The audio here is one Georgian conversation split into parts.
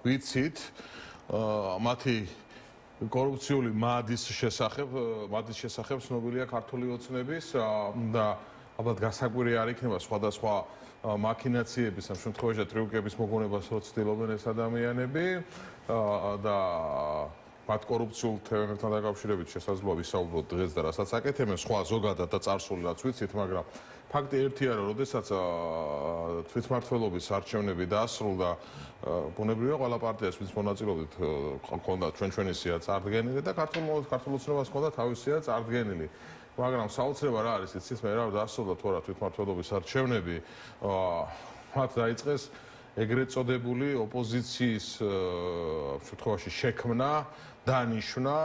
ვიცით მათი კორუფციული მადის შესახებ ცნობილია ქართული ოცნების და ალბათ გასაკვირი არ იქნება სხვადასხვა მაქინაციების ამ შემთხვევაში ტრიუკების მოგონებას რო ცდილობენ ეს ადამიანები და მათ კორუფციულ თემებთან დაკავშირებით შესაძლოა ვისაუბროთ დღეს და რასაც აკეთებენ სხვა ზოგადად და წარსული რაც ვიცით, მაგრამ ფაქტი ერთია რომ როდესაც თვითმმართველობის არჩევნები დაასრულდა ბუნებრივია ყველა პარტიას ვინც მონაწილეობდით ჰქონდა ჩვენი წარდგენილი და ქართულ ოცნებას ჰქონდა თავისი წარდგენილი მაგრამ საოცრება რა არის იცით მე რა დაასრულდა თუ არა თვითმმართველობის არჩევნები მათ დაიწყეს ეგრეთ წოდებული ოპოზიციის შემთხვევაში შექმნა დანიშვნა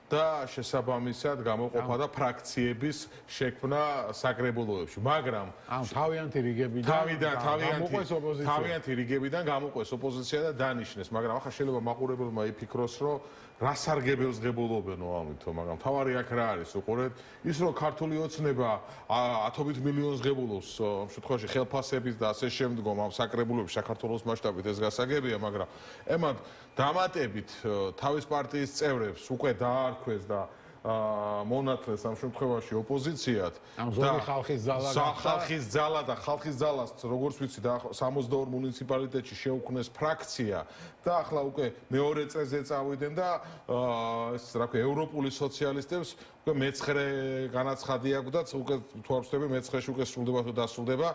და შესაბამისად გამოყოფა და ფრაქციების შექმნა საკრებულოებში, მაგრამ თავიანთი რიგებიდან გამოყვეს ოპოზიცია და დანიშნეს, მაგრამ ახლა შეიძლება მაყურებელმა იფიქროს, რომ რა სარგებელს ღებულობენო ამითო, მაგრამ თავარი აქ რა არის, უყურეთ, ის რომ ქართული ოცნება ათობით მილიონს ღებულობს, ამ შემთხვევაში ხელფასების და ასე შემდგომ ამ საკრებულოებში საქართველოს მასშტაბით ეს გასაგებია, მაგრამ ემად დამატებით თავის პარტიის წევრებს უკვე დაარქვეს და მონათლეს ამ შემთხვევაში ოპოზიციად და ხალხის ძალა და ხალხის ძალას როგორც ვიცი და 62 მუნიციპალიტეტში შეუქმნეს ფრაქცია და ახლა უკვე მეორე წელზე წავიდნენ და ეს რა ქვია ევროპული სოციალისტებს უკვე მეცხრე განაცხადი აქვთ უკვე თუ არ ვწდები მეცხრეში უკვე სრულდება თუ დასრულდება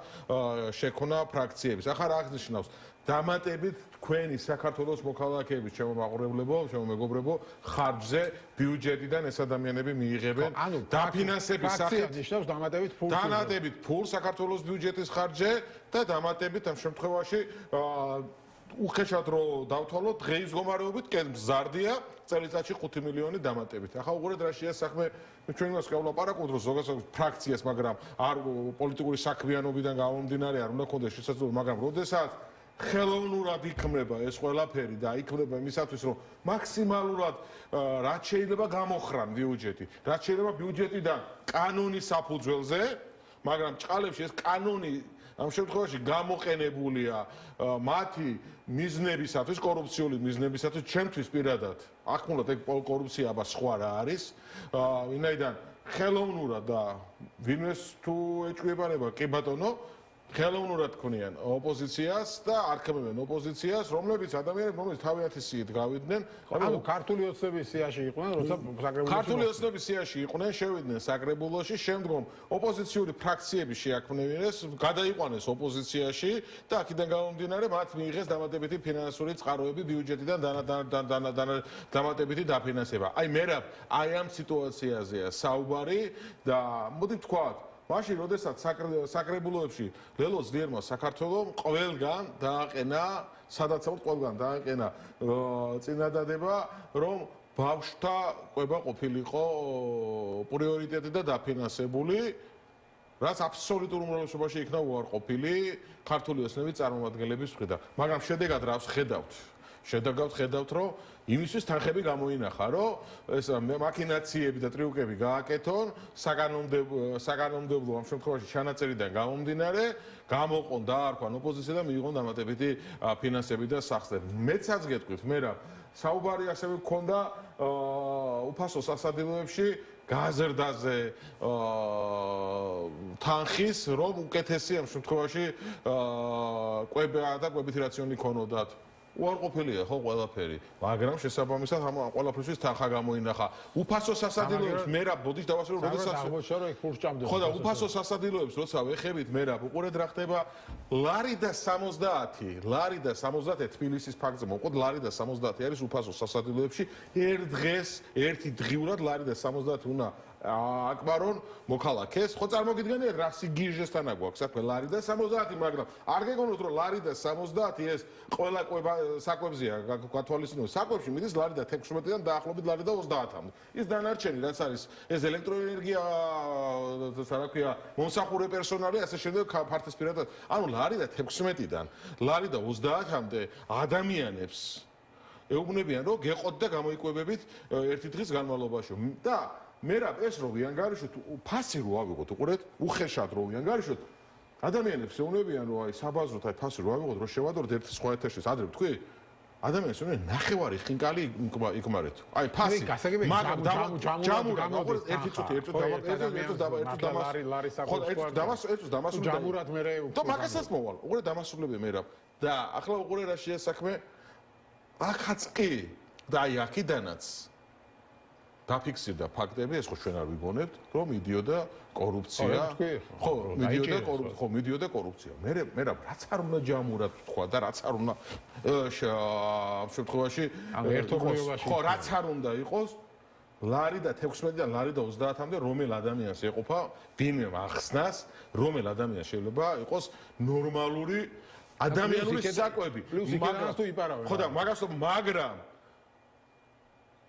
შექმნა ფრაქციების ახლა რა აღნიშნავს დამატებით თქვენი საქართველოს მოქალაქეების ჩემო მაყურებლებო, ჩემო მეგობრებო, ხარჯზე ბიუჯეტიდან ეს ადამიანები მიიღებენ დაფინანსების სახით ნიშნავს დამატებით ფულს საქართველოს ბიუჯეტის ხარჯზე და დამატებით ამ შემთხვევაში უხეშად რო დავთვალოთ დღეის მდგომარეობით მზარდია წელიწადში 5 მილიონი დამატებით. ახლა უყურეთ რა შეა საქმე ჩვენ იმას გავლაპარაკობთ რომ ზოგადად ფრაქციას მაგრამ არ პოლიტიკური საქმიანობიდან გამომდინარე არ უნდა ქონდეს შესაძლებლობა მაგრამ როდესაც ხელოვნურად იქმნება ეს ყველაფერი და იქმნება იმისათვის რომ მაქსიმალურად რაც შეიძლება გამოხრან ბიუჯეტი რაც შეიძლება ბიუჯეტიდან კანონის საფუძველზე მაგრამ ჭყალებში ეს კანონი ამ შემთხვევაში გამოყენებულია მათი მიზნებისათვის კორუფციული მიზნებისათვის ჩემთვის პირადად ახმულად ეგ კორუფცია აბა სხვა რა არის ვინაიდან ხელოვნურად და ვინმეს თუ ეჭვებარება კი ბატონო ხელოვნურად ქნიან ოპოზიციას და არქმევენ ოპოზიციას, რომლებიც ადამიანები, რომლებიც თავიანთი სიით გავიდნენ, ანუ ქართული ოცნების სიაში იყვნენ, როცა საკრებულოში ქართული ოცნების სიაში იყვნენ, შევიდნენ საკრებულოში, შემდგომ ოპოზიციური ფრაქციები შეაქმნეს, გადაიყვანეს ოპოზიციაში და აქედან გამომდინარე მათ მიიღეს დამატებითი ფინანსური წყაროები ბიუჯეტიდან დამატებითი დაფინანსება. აი მერაბ, აი ამ სიტუაციაზეა საუბარი და მოდი ვთქვათ მაშინ, როდესაც საკრებულოებში ლელო ძლიერმა საქართველოს ყველგან დააყენა, სადაცაოდ ყველგან დააყენა წინადადება, რომ ბავშვთა კვება ყოფილიყო პრიორიტეტი და დაფინანსებული, რაც აბსოლუტურ უმრავლესობაში იქნა უარყოფილი ქართული ოცნების წარმომადგენლების მხრიდან. მაგრამ შედეგად რას ხედავთ, რომ იმისთვის თანხები გამოინახა, რომ ეს მაქინაციები და ტრიუკები გააკეთონ, საგანმანათლებლო ამ შემთხვევაში ჩანაწერიდან გამომდინარე, გამოყონ დაარქვან ოპოზიცია და მიიღონ დამატებითი ფინანსები და სახსრები. მეცაც გეტყვით, მე რა საუბარი ასევე გქონდა უფასო სასადილოებში გაზრდაზე თანხის, რომ უკეთესი ამ შემთხვევაში კვება და კვებითი რაციონი ქონოდათ. უარყოფილია ხო ყველაფერი, მაგრამ შესაბამისად ამ ყველაფრისთვის თანხა გამოინახა. უფასო სასადილოებს მერაბ ბოდიშ დავასრულო, როდესაც ხო და უფასო სასადილოებს როცა ვეხებით მერაბ, უყურეთ რა ხდება ლარი და 70 თბილისის ფაქტზე მოყოთ ლარი და 70 არის უფასო სასადილოებში ერთი დღიურად ლარი და 70 უნდა აკბარონ მოქალაქეს, ხო წარმოგიდგენიათ რა სიგიჟესთან აგვაქვს საქმე ლარი და 70, მაგრამ არ გეგონოთ რომ ლარი და 70 ეს ყველა საკვებზეა გათვალისწინოთ. საკვებში მიდის ლარი და 16-დან დაახლოებით ლარი და 30-მდე. ის დანარჩენი რაც არის ეს ელექტროენერგია რა ქვია მომსახურე პერსონალი ასე შემდეგ ფართესპირადად. ანუ ლარი და 16-დან ლარი და 30-მდე ადამიანებს ეუბნებიან რომ გეყოთ და გამოიკვებებით ერთი დღის განმავლობაში და მერაბ ეს რო ვიანგარიშოთ ფასი რო ავიღოთ უყურეთ უხეშად რო ვიანგარიშოთ ადამიანებს ეუბნებიან რომ აი საბაზროდ აი ფასი რო ავიღოთ რომ შევადოთ ერთ სხვა ეთერში ადრე ვთქვი ადამიანს ეუბნებიან ნახევარი ხინკალი იკმარეთ აი ფასი ჯამურად ერთი წუთი ჯამურად მე და მაგასაც მოვალ უყურე დამასრულებია მე რა და ახლა უყურე რა შეა საქმე აქაც კი და აი აქიდანაც დაფიქსირდა ფაქტები, ეს ხო ჩვენ არ ვიგონებთ, რომ მიდიოდა კორუფცია. ხო, მიდიოდა კორუფცია. მე რაც არ უნდა ჯამურად თქვა და რაც არ უნდა შემთხვევაში ხო, რაც არ უნდა იყოს ლარი და 16-დან ლარი და 30-მდე რომელ ადამიანს ეყოფა ბინემ ახსნას, რომელ ადამიანს შეიძლება იყოს ნორმალური ადამიანური საკვები. ხო და მაგრამ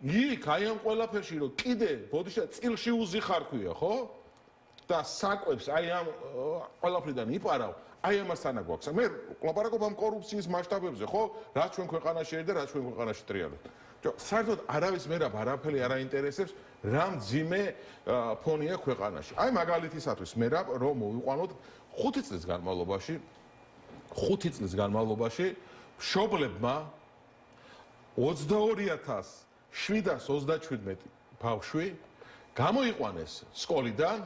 იქ აი ამ ყველაფერში რომ კიდე ბოდიშა წილში უზიხარქვია ხო და საკვებს აი ამ ყველაფრიდან იპარავ აი ამასთან აგვაქვს მე ლაპარაკობ ამ კორუფციის მასშტაბებზე ხო რაც ჩვენ ქვეყანაში და რაც ჩვენ ქვეყანაში ტრიალობთ საერთოდ არავის მე არაფერი არ აინტერესებს რა მძიმე ფონია ქვეყანაში აი მაგალითისათვის მე რომ მოვიყვანოთ 5 წლის განმავლობაში მშობლებმა 22,727 ბავშვი გამოიყვანეს სკოლიდან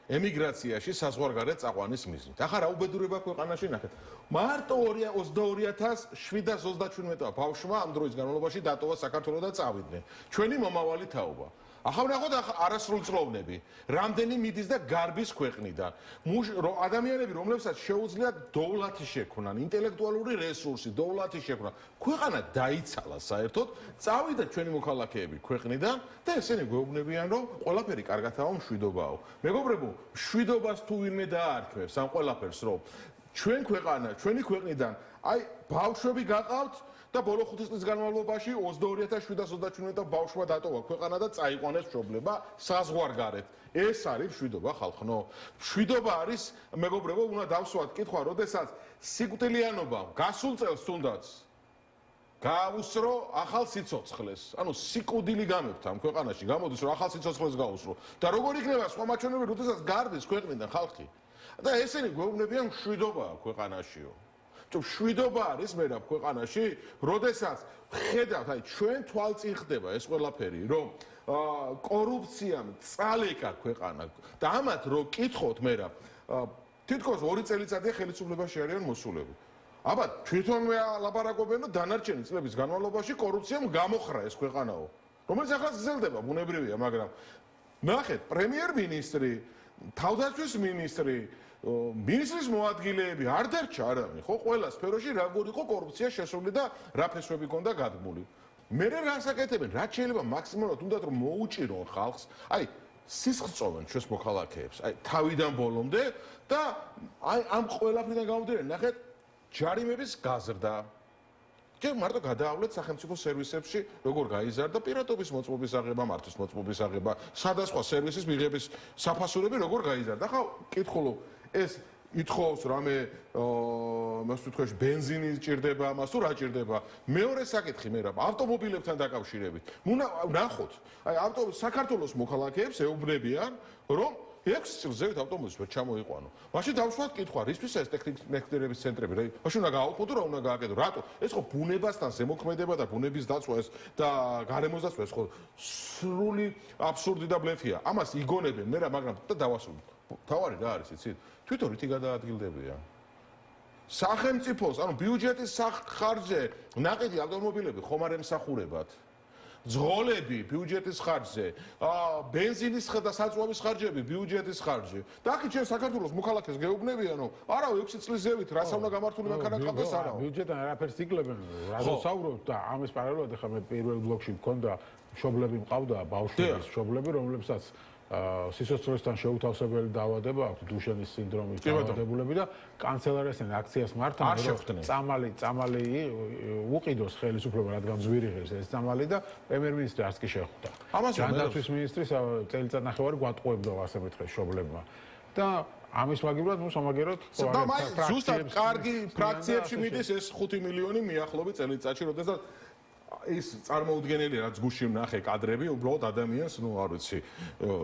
ემიგრაციაში საზღვარგარეთ წაყვანის მიზნით. ახლა რა უბედურება ქვეყანაში ნახეთ. მარტო 22,727 ბავშვმა ამ დროის განმავლობაში დატოვა საქართველოს და წავიდნენ. ჩვენი მომავალი თაობა. ახლა ვნახოთ არასრულწლოვნები. რამდენი მიდის და გარბის ქვეყნიდან. ადამიანები, რომლებსაც შეუძლიათ დოვლათი შექმნან, ინტელექტუალური რესურსი, დოვლათი შექმნან. ქვეყანა დაიცალა საერთოდ, წავიდა ჩვენი მოქალაქეები ქვეყნიდან და ესენი გვეუბნებიან, რომ ყველაფერი კარგათაა, მშვიდობაო. მეგობრებო, მშვიდობას თუ ვინმე დაარქმევს ამ ყველაფერს, რომ ჩვენ ქვეყანა, ჩვენი ქვეყნიდან აი ბავშვები გაყავთ და ბოლო 5 წლის განმავლობაში 22,727 ბავშვმა დატოვა ქვეყანა და წაიყვანეს მშობლება საზღვარგარეთ. ეს არის მშვიდობა ხალხო. მშვიდობა არის მეგობრებო, უნდა დავსვათ კითხვა, როდესაც სიკვდილიანობა გასულ წელს თუნდაც გააუსრო ახალ სიცოცხლეს. ანუ სიკვდილი გამებთ ამ ქვეყანაში, გამოდის რომ ახალ სიცოცხლეს გაუსრო. და როგორ იქნება სხვა მაჩვენებელი, როდესაც გარბის ქვეყნიდან ხალხი. და ესენი გვეუბნებიან მშვიდობაა ქვეყანაშიო. მშვიდობა არის მე რა ქვეყანაში, როდესაც ხედავთ, აი ჩვენ თვალწინ ხდება ეს ყველაფერი, რომ კორუფციამ წალეკა ქვეყანა და ამათ რო კითხოთ მე რა თითქოს 2 წელიწადია ხელისუფლებაში არიან მოსულები. აბა თვითონვე ლაპარაკობენ რომ დანარჩენი წლების განმავლობაში კორუფციამ გამოხრა ეს ქვეყანაო. რომელიც ახლა გრძელდება, ბუნებრივია, მაგრამ ნახეთ, პრემიერ-მინისტრი, თავდაცვის მინისტრი მინისტრის მოადგილეები არ დარჩა არავინ, ხო, ყველა სფეროში როგორი იყო კორუფცია შესული და რა ფესვები ქონდა გადმული. მე რას აკეთებენ, რაც შეიძლება მაქსიმალურად უნდათ რომ მოუჭირონ ხალხს, აი სისხლს წოვენ ჩვენს მოქალაქეებს, აი თავიდან ბოლომდე და აი ამ ყველაფრიდან გამომდინარე, ნახეთ, ჯარიმების გაზრდა. ჯერ მარტო გადაავლეთ სახელმწიფო სერვისებში, როგორ გაიზარდა პირადობის მოწყობის აღება, მართვის მოწყობის აღება, სხვადასხვა სერვისის მიღების საფასურები როგორ გაიზარდა. ახლა კითხულობ ეს ითხოვს რამე მას თვითონ ბენზინი ჭირდება, მას თუ რა ჭირდება. მეორე საკითხი მე რა ავტომობილებთან დაკავშირებით. ნახოთ, აი საქართველოს მოქალაქეებს ეუბნებიან, რომ 6 წელს ზევით ავტომობილს ვერ ჩამოიყვანო. მაშინ დავშვათ კითხვა, რისთვის ეს ტექნიკების ცენტრები, მაშინ უნდა გააუქმო თუ რა უნდა გააკეთო? რატო? ეს ხო ბუნებასთან ზემოქმედება და ბუნების დაცვა ეს და გარემოს დაცვა ეს ხო სრული აბსურდი და ბლეფია. ამას იგონებენ მე რა, მაგრამ და დავასრულებ. თავარი რა არის, იცით? თვითონ რითი გადაადგილდებიან. სახელმწიფოს, ანუ ბიუჯეტის ხარჯზე ნაყიდი ავტომობილები ხომ არ ემსახურებათ. ძღოლები ბიუჯეტის ხარჯზე, ბენზინის და საწვავის ხარჯები ბიუჯეტის ხარჯზე. და აქ ჩვენ საქართველოს მოქალაქეს გეუბნებიან, რომ არა 6 წლის ზევით რას უნდა გამართული მანქანა ყავდეს არა. ბიუჯეტთან არაფერს იკლებენ, რადგან საუბრობთ და ამის პარალელურად ახლა მე პირველ ბლოკში მქონდა მშობლები მყავდა, ბავშვების მშობლები, რომლებსაც სიცოცხლესთან შეუთავსებელი დაავადება აქვს, დუშენის სინდრომით დაავადებულები და კანცელარიასთან აქციას მართავენ, რომ წამალი უყიდოს ხელისუფლება, რადგან ზვირი ღირს ეს წამალი და პრემიერ-მინისტრი არც კი შეხვდა. ჯანდაცვის მინისტრი წელიწადნახევარი გვატყუებდა ასე მეთქე მშობლებმა. და ამის მაგივრად სამაგეროთ ზუსტად კარგი ფრაქციებში მიდის ეს 5 მილიონი მიახლოებით წელიწადში, როდესაც ის წარმოუდგენელი რაც გუში ვნახე კადრები, უბრალოდ ადამიანს, არ ვიცი,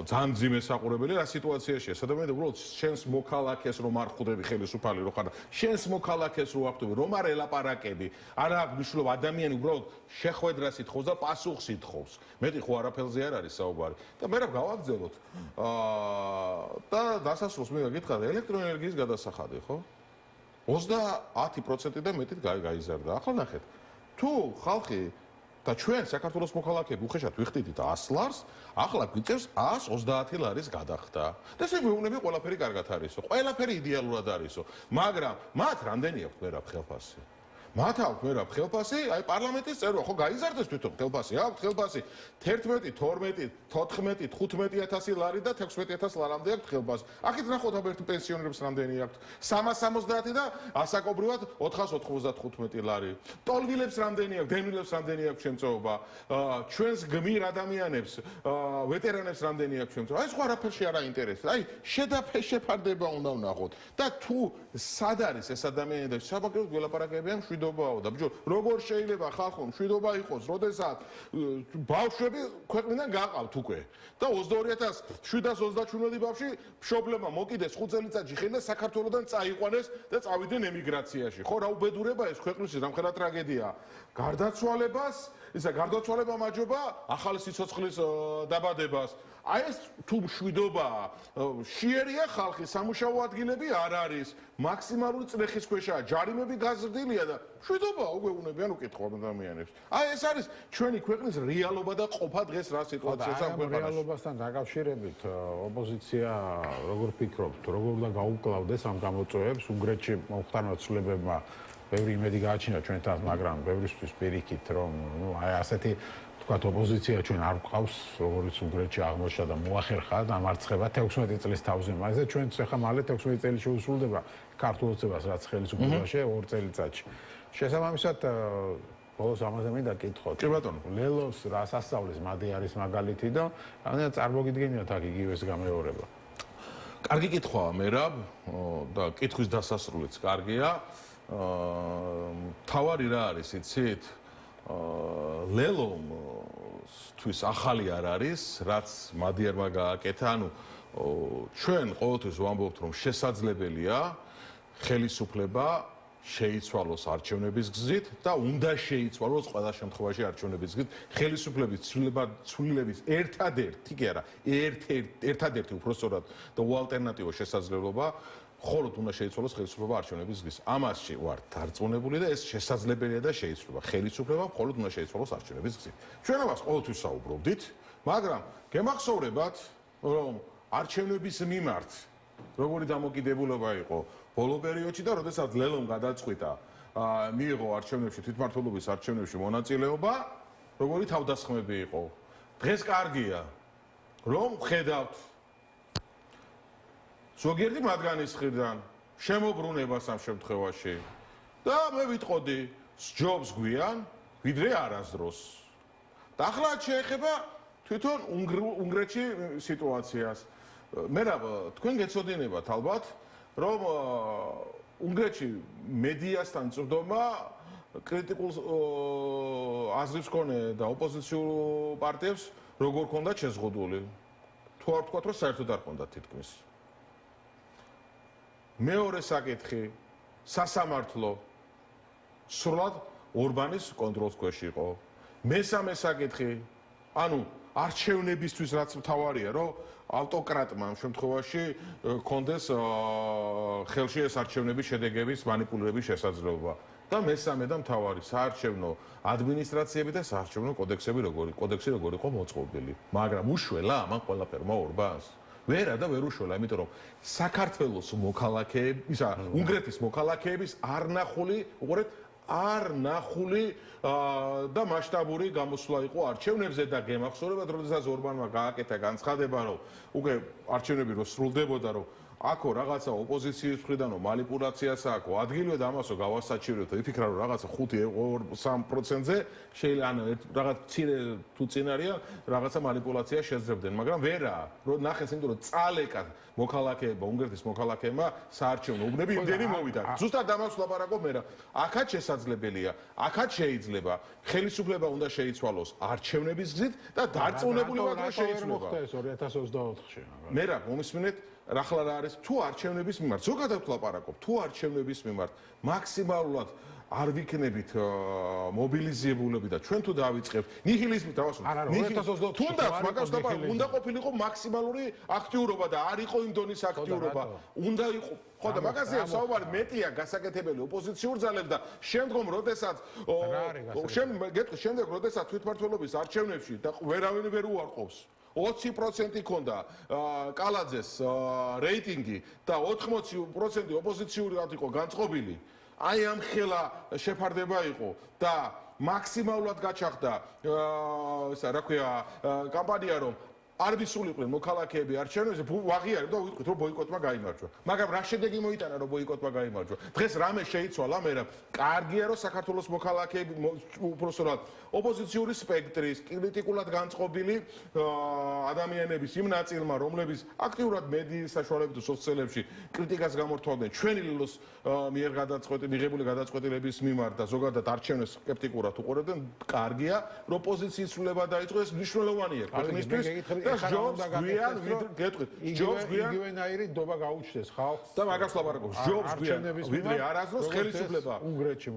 ძალიან მძიმე საყურებელი რა სიტუაციაშია. სადამე უბრალოდ შენს მოქალაქეს რომ არ ხვდები ხელისუფალი რო ხარ, შენს მოქალაქეს რო არ ხვდები, რომ არ ელაპარაკები, არა აქვს მნიშვნელობა ადამიანი უბრალოდ შეხვედრას ითხოვს და პასუხს ითხოვს. მეტი ხო არაფერზე არ არის საუბარი. და მე რა გავაგზავნოთ. და დასასრულს მინდა გითხრათ ელექტროენერგიის გადასახადი, ხო? 30% და მეტით გაიზარდა. ახლა ნახეთ. თუ ხალხი და ჩვენ საქართველოს მოქალაქეები უხეშად ვიხდიდით 100 ლარს, ახლა გვიწევს 130 ლარის გადახდა. და ესე გვეუბნები ყველაფერი კარგად არისო, ყველაფერი იდეალურად არისო, მაგრამ მათ რამდენი აქვს მერაბ ხელფასი? მათ აქვს მერაბ ხელფასი, აი პარლამენტის წევრობა, ხო გაიზარდეს თვითონ ხელფასი, აქვს ხელფასი 11, 12, 14, 15000 ლარი და 16000 ლარამდე აქვს ხელფასი. აქეთ ნახოთ აბერტ პენსიონერებს რამდენი აქვს? 370 და ასაკობრივად 495 ლარი. ტოლვილებს რამდენი აქვს? დევნილებს რამდენი აქვს შემწეობა? ჩვენს გმირ ადამიანებს, ვეტერანებს რამდენი აქვს შემწეობა? აი სხვა არაფერში არ აინტერესებს. აი შეფარდება უნდა ვნახოთ. და თუ სად არის ეს ადამიანები, საბაგეროდ ველაპარაკებიან მშვიდობაო და ბიჭო, როგორ შეიძლება ხალხო მშვიდობა იყოს, როდესაც ბავშვები ქვეყნიდან გაყავთ უკვე და 22727 ბავშვი მშობლებმა მოკიდეს 5 წელიწადში ხელი და საქართველოსდან წაიყვანეს და წავიდნენ ემიგრაციაში. ხო, რა უბედურება ეს ქვეყნისთვის, რამხელა ტრაგედია. გარდაცვალებას, ისა გარდაცვალება მაჯობა ახალი სიცოცხლის დაბადებას. აი ეს თუ მშვიდობაა, შიერია ხალხი, სამუშაო ადგილები არ არის, მაქსიმალური წლეხის ქვეშაა, ჯარიმები გაზრდილია და მშვიდობაა, უგეუბნებიან უკითხავ ადამიანებს. აი ეს არის ჩვენი ქვეყნის რეალობა და ყოფა დღეს რა სიტუაციაა ქვეყანაში. რეალობასთან დაკავშირებით ოპოზიცია როგორ ფიქრობთ, როგორ უნდა გაუკლავდეს ამ გამოწვევებს უნგრეთში მომხდარმა ცვლილებებმა ბევრი იმედი გააჩინა ჩვენთან, მაგრამ ბევრისთვის პირიქით, რომ აი ასეთი თქვათ ოპოზიცია ჩვენ არ გვყავს, როგორც უნგრეთში აღმოჩნდა და მოახერხა და მარცხება 16 წლის თავზე. მაგრამ ჩვენც ახლა მალე 16 წელი შეუსრულდება ქართულოცებას, რაც ხელისუფლებაში 2 წელიწადში. შესაბამისად, ბოლოს ამაზე მინდა კითხოთ. კი ბატონო. ლელოს რას ასწავლის მადიარის მაგალითი და რამდენად წარმოგიდგენიათ აქ იგივეს გამეორება? კარგი კითხვაა, მერაბ, და კითხვის დასასრულიც კარგია. თავარი რა არის, იცით? ლელომთვის ახალი არ არის, რაც მადიარმა გააკეთა, ანუ ჩვენ ყოველთვის ვამბობთ, რომ შესაძლებელია ხელისუფლება შეიცვალოს არჩევნების გზით და უნდა შეიცვალოს ყველა შემთხვევაში არჩევნების გზით. ხელისუფლების ცვლილების ერთადერთი, კი არა, ერთადერთი უпростоრად და უალტერნატივო შესაძლებლობა ხოლოდ უნდა შეიცვალოს ხელისუფლება არჩევნების გზით. ამასში ვარ დარწმუნებული და ეს შესაძლებელია და შეიცვლება. ხელისუფლება მხოლოდ უნდა შეიცვალოს არჩევნების გზით. ჩვენ ამას ყოველთვის საუბრობდით, მაგრამ გემახსოვრებათ, რომ არჩევნების მიმართ როგორი დამოკიდებულება იყო ბოლო პერიოდში და როდესაც ლელომ გადაწყვიტა მიიღო არჩევნებში თვითმმართველობის არჩევნებში მონაწილეობა, როგორი თავდასხმები იყო. დღეს კარგია, რომ ხედავთ ზოგიერთი მათგანის მხრიდან შემოbrunებას ამ შემთხვევაში და მე ვიტყოდი სჯობს გვიან ვიდრე არასდროს. და ახლა შეეხება თვითონ უნგრეთში სიტუაციას. მერაბ, თქვენ გეცოდინებათ ალბათ, რომ უნგრეთში მედიასთან წვდომა კრიტიკულ აზრებს მქონე და ოპოზიციურ პარტიებს როგორ ქონდათ შეზღუდული. თუ არ ვთქვათ, რომ საერთოდ არ ქონდათ თითქმის. მეორე საკითხი, სასამართლო სრულად ორბანის კონტროლის ქვეშ იყო. მესამე საკითხი, ანუ არჩევნებისთვის რაც მთავარია, რომ ავტოკრატმა ამ შემთხვევაში კონდეს ხელში ეს არჩევნების შედეგების მანიპულირების შესაძლებლობა. და მესამე და მთავარი, საარჩევნო ადმინისტრაციები და საარჩევნო კოდექსი როგორ იყო მოწყობილი. მაგრამ უშველა ამან ყველაფერმა ორბანს. ვერა და ვერ უშველა, იმიტომ რომ საქართველოს მოქალაქეები, ისა უნგრეთის მოქალაქეების არ ნახული და მასშტაბური გამოსვლა იყო არჩევნებზე და გემახსოვრებათ, როდესაც ორბანმა გააკეთა განცხადება, რომ უკვე არჩევნები რო სრულდებოდა, რომ აქო რაღაცა ოპოზიციის მხრიდანო манипуляციას აქო ადგილვე და ამასო გავასაჩივრებთ და იფიქრა რომ რაღაცა 5-3%-ზე შეიძლება ან რაღაც ცირე თუ წინარია რაღაცა манипуляცია შეძლებდნენ მაგრამ ვერა რომ ნახეს იმიტომ რომ წალეკა მოქალაქეება უნგრეთის მოქალაქეებმა საარჩევნო უბნები იმდენი მოვიდა ზუსტად ამას ვლაპარაკობ მე რა აქაც შესაძლებელია აქაც შეიძლება ხელისუფლება უნდა შეიცვალოს არჩევნების გზით და დარწმუნებულებად რომ შეიცვალოს ეს 2024-ში მე რა მომისმინეთ რახლა რა არის თუ არჩევნების მიმართ ზოგადად ვლაპარაკობ თუ არჩევნების მიმართ მაქსიმალურად არ ვიქნებით მობილიზებულები და ჩვენ თუ დავიწყებთ ნიჰილიზმით დავასრულებთ თუნდაც მაგას დავაყო უნდა ყოფილიყო მაქსიმალური აქტიურობა და არ იყო იმ დონის აქტიურობა უნდა იყო ხო და მაგაზეა საუბარი მეტია გასაკეთებელი ოპოზიციურ ძალებს და შემდგომ როდესაც შემდეგ როდესაც თვითმმართველობის არჩევნებში და ვერავინ ვერ უარყოფს 20% ქონდა კალაძეს რეიტინგი და 80% ოპოზიციურად იყო განწყობილი აი ამ ხელა შეფარდება იყო და მაქსიმალურად გაჩაღდა ისა რა ქვია კამპანია რომ არ ვისულიყვნენ მოქალაქეები არჩევნებზე ვაღიარებ და ვიტყვით რომ ბოიკოტმა გაიმარჯვა მაგრამ რა შედეგი მოიტანა რომ ბოიკოტმა გაიმარჯვა დღეს რამე შეიცვალა მე რა კარგია რომ საქართველოს მოქალაქეები უпростоრად ოპოზიციური სპექტრის კრიტიკულად განწყობილი ადამიანების იმ ნაწილმა რომლებიც აქტიურად მედიის საშუალებებით სოციალებში კრიტიკას გამორთმევდნენ ჩვენი ლილოს მიერ მიღებული გადაწყვეტილების მიმართ და ზოგადად არჩევნებს სკეპტიკურად უყურებდნენ კარგია რომ პოზიციის ცვლილება დაიწყო ეს მნიშვნელოვანია ქვეყნისთვის და ჯობს გვიან გეტყვით ჯობს გვიან იგივენაირი ნდობა გაუჩნდეს ხალხს და მაგას ვლაპარაკობ ჯობს გვიან ვიდრე არასდროს ხელისუფლება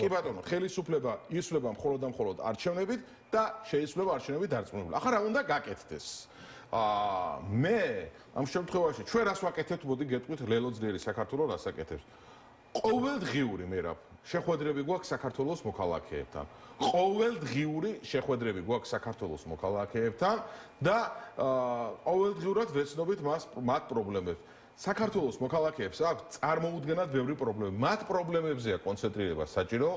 კი ბატონო ხელისუფლება ისვლება მხოლოდ და მხოლოდ არჩევნებით და შეიცვლება არჩევნები დარწმუნებული ახლა რა უნდა გაკეთდეს მე ამ შემთხვევაში ჩვენ რას ვაკეთებთ მოდი გეტყვით ლელო ძლიერი საქართველოს რას აკეთებს ყოველდღიური მერაბ შეხვედრები გვაქვს საქართველოს მოქალაქეებთან ყოველდღიური შეხვედრები გვაქვს საქართველოს მოქალაქეებთან და ყოველდღიურად ვეცნობით მათ პრობლემებს საქართველოს მოქალაქეებს აქვს წარმოუდგენად ბევრი პრობლემა მათ პრობლემებზეა კონცენტრირება საჭირო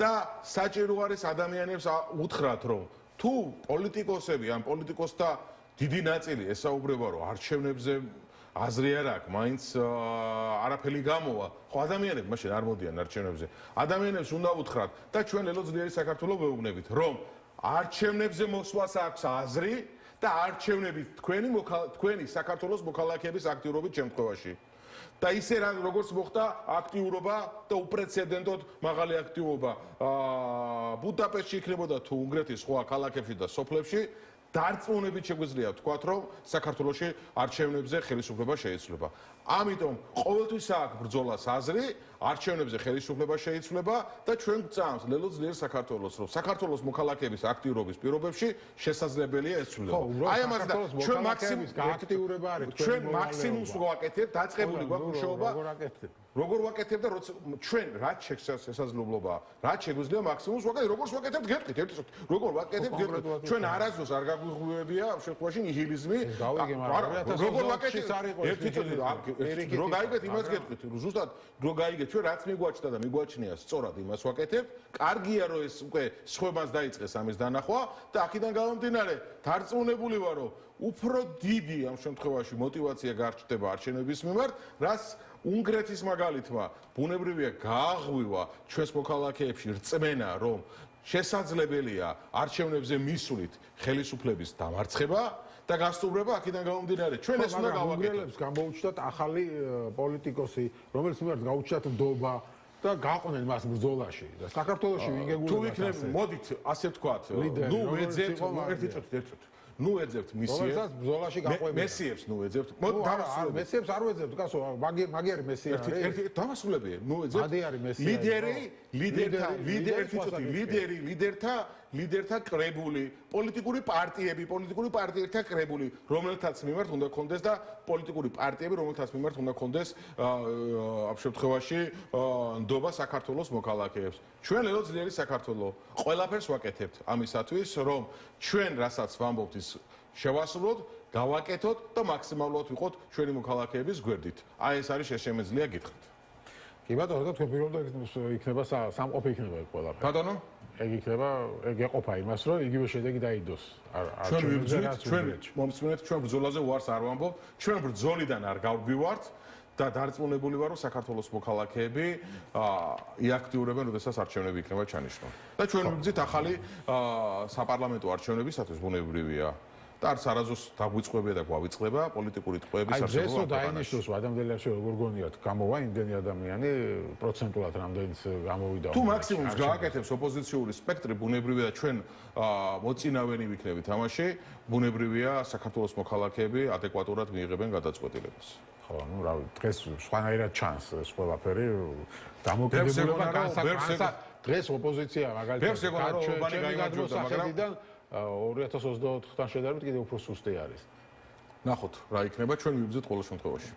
და საჭირო არის ადამიანებს უთხრათ რომ თუ პოლიტიკოსები ან პოლიტიკოსთა დიდი ნაწილი ესაუბრება რომ არჩევნებზე აზრი არ აქვს მაინც არაფერი გამოვა ხო ადამიანები მაშინ არ მოდიან არჩევნებზე ადამიანებს უნდა უთხრათ და ჩვენ ლელო ძლიერი საქართველოს ვეუბნებით რომ არჩევნებზე მოსვლას აქვს აზრი და არჩევნები თქვენი საქართველოს მოქალაქეების აქტიურობის შემთხვევაში და ისე როგორც მოხდა აქტიურობა და უპრეცედენტოდ მაღალი აქტიურობა ბუდაპეშტში იქნებოდა თუ უნგრეთის სხვა ქალაქებში და სოფლებში დარწმუნებით შეგვიძლია ვთქვათ რომ საქართველოში არჩევნებზე ხელისუფლება შეიცვლება ამიტომ ყოველთვის აქვს ბრძოლას აზრი არჩევნებზე ხელისუფლება შეიცვლება და ჩვენ გვწამს ლელო ძლიერ საქართველოს რომ საქართველოს მოქალაქეების აქტიურობის პირობებში შესაძლებელია ეს ცვლილება აი ამას და ჩვენ აქტიურება არის ჩვენ მაქსიმუმს ვაკეთებთ დაწყებული გვაქვს მუშაობა როგორ ვაკეთებ და ჩვენ რაც შესაძლებლობაა რაც შეგვიძლია მაქსიმუმს ვაკეთებ როგორც ვაკეთებთ გეტყვით ერთად როგორ ვაკეთებთ გეტყვით ჩვენ არასდროს არ გაგვიღვიებია ამ შემთხვევაში ნიჰილიზმი როგორ ვაკეთებთ ერთი წუთი რო გაიგეთ იმას გეტყვით ზუსტად რო გაიგეთ ჩვენ რაც მიგვაჩნდა და მიგვაჩნია სწორად იმას ვაკეთებთ კარგია რომ ეს უკვე სხვებას დაიწყეს ამის დანახვა და აქედან გამომდინარე დარწმუნებული ვარ რომ უფრო დიდი ამ შემთხვევაში мотиваცია გარჩდება არჩევნების მიმართ რაც უნგრეთის მაგალითმა ბუნებრივია გააღვივა ჩვენს მოქალაქეებში რწმენა რომ შესაძლებელია არჩევნებზე მისვლით ხელისუფლების დამარცხება და გასტუმრება აქედან გამომდინარე ჩვენ ეს უნდა გავაკეთოთ გამოუჩნდათ ახალი პოლიტიკოსი რომელიც მიმართ გაუჩნდათ ნდობა და გაყვნენ მას ბრძოლაში და საქართველოში ვინგეგულება თუ იქნებ მოდით ასე ვთქვათ ნუ ვეძებთ ერთი წუთი ნუ ეძებთ მისიებს ბრძოლაში გაყვებიან მესიებს ნუ ეძებთ მოდი დავასრულებ მესიებს არ ვეძებთ კაცო მაგიერი მესია არის ერთი დავასრულებია ნუ ეძებთ ადი არის მესია ლიდერთა კრებული პოლიტიკური პარტიებთა კრებული რომელთაც მიმართ უნდა კონდეს და პოლიტიკური პარტიები რომელთაც მიმართ უნდა კონდეს ამ შემთხვევაში ნდობა საქართველოს მოქალაქეებს ჩვენ ლელო ძლიერი საქართველო ყველაფერს ვაკეთებთ ამისათვის რომ ჩვენ რასაც ვამბობთ ის შევასრულოთ გავაკეთოთ და მაქსიმალურად ვიყოთ ჩვენი მოქალაქეების გვერდით აი ეს არის შესაძლია გითხრათ კი ბატონო და თქვენ პირველად იქნება სამყოფი იქნება ყველაფერი ბატონო ეგ იქნება ეგ ეყოფა იმას რომ იგივე შედეგი დაიდოს ჩვენ მომწმენთ ჩვენ ბრძოლაზე უარს არ ვამბობ ჩვენ ბრძოლიდან არ გავგვივართ და დარწმუნებული ვარ, რომ საქართველოს მოქალაქეები იაქტიურებენ, როდესაც არჩევნები იქნება ჩანიშნული. და ჩვენ ვიბრძით ახალი საპარლამენტო არჩევნებისათვის ბუნებრივია. და არც არაზოს დაგვიწყებია და გვავიწყდება პოლიტიკური ტყვეების არსებობა. აი, ეს დაინიშნოს ადამიანები როგორ გონიათ, გამოვა იმდენი ადამიანი პროცენტულად რამდენიც გამოვიდა. თუ მაქსიმუმს გააკეთებს ოპოზიციური სპექტრი, ბუნებრივია ჩვენ მოწინავენი ვიქნებით ამაში, ბუნებრივია საქართველოს მოქალაქეები ადეკვატურად მიიღებენ გადაწყვეტილებას. ხო, ну, რავი, დღეს სხვანაირად ჩანს ეს ყველაფერი დამოკიდებულება განსაკუთრებით დღეს ოპოზიცია მაგალითად ჩემი გადმოსახედიდან 2024-თან შედარებით კიდევ უფრო სუსტი არის. ნახოთ რა იქნება, ჩვენ ვიბრძვით ყოველ შემთხვევაში.